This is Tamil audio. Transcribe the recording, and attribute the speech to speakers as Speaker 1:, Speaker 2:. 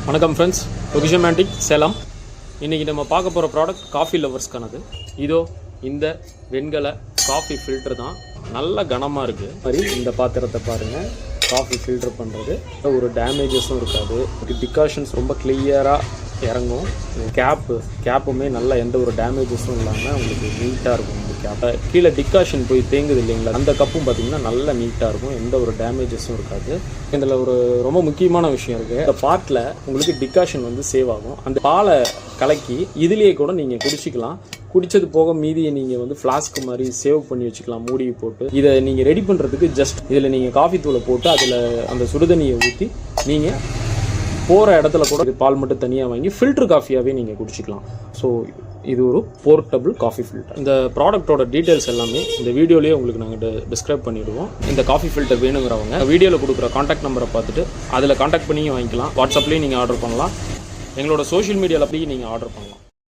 Speaker 1: வணக்கம் ஃப்ரெண்ட்ஸ், லொகிஷமேண்டிக் சேலம். இன்றைக்கி நம்ம பார்க்க போகிற ப்ராடக்ட் காஃபி லவர்ஸ்க்கானது. இதோ இந்த வெண்கல காஃபி ஃபில்டர் தான், நல்ல கனமாக இருக்குது. மாதிரி இந்த பாத்திரத்தை பாருங்கள், காஃபி ஃபில்டர் பண்ணுறது ஒரு டேமேஜஸும் இருக்காது. டிகாஷன்ஸ் ரொம்ப கிளியராக இறங்கும். கேப்புமே நல்லா எந்த ஒரு டேமேஜஸும் இல்லாமல் உங்களுக்கு நீட்டாக இருக்கும். இந்த கேப்பை கீழே டிகாஷன் போய் தேங்குது இல்லைங்களா, அந்த கப்பும் பார்த்திங்கன்னா நல்லா நீட்டாக இருக்கும், எந்த ஒரு டேமேஜஸும் இருக்காது. இதில் ஒரு ரொம்ப முக்கியமான விஷயம் இருக்குது. இந்த பாட்டில் உங்களுக்கு டிகாஷன் வந்து சேவ் ஆகும். அந்த பாலை கலக்கி இதுலேயே கூட நீங்கள் குடிச்சிக்கலாம். குடித்தது போக மீதியை நீங்கள் வந்து ஃப்ளாஸ்க்கு மாதிரி சேவ் பண்ணி வச்சுக்கலாம், மூடி போட்டு. இதை நீங்கள் ரெடி பண்ணுறதுக்கு ஜஸ்ட் இதில் நீங்கள் காஃபி தூளை போட்டு அதில் அந்த சுடுதண்ணியை ஊற்றி நீங்கள் போகிற இடத்துல கூட பால் மட்டும் தனியாக வாங்கி ஃபில்டர் காஃபியாகவே நீங்கள் குடிச்சிக்கலாம். ஸோ இது ஒரு போர்ட்டபிள் காஃபி ஃபில்டர். இந்த ப்ராடக்ட்டோட டீட்டெயில்ஸ் எல்லாமே இந்த வீடியோலேயே உங்களுக்கு நாங்கள் டிஸ்கிரைப் பண்ணிவிடுவோம். இந்த காஃபி ஃபில்டர் வேணுங்கிறவங்க வீடியோவில் கொடுக்குற காண்டாக்ட் நம்பரை பார்த்துட்டு அதில் காண்டாக்ட் பண்ணியும் வாங்கிக்கலாம். வாட்ஸ்அப்லேயும் நீங்கள் ஆர்டர் பண்ணலாம், எங்களோட சோஷியல் மீடியாவில் அப்படியே நீங்கள் ஆர்டர் பண்ணலாம்.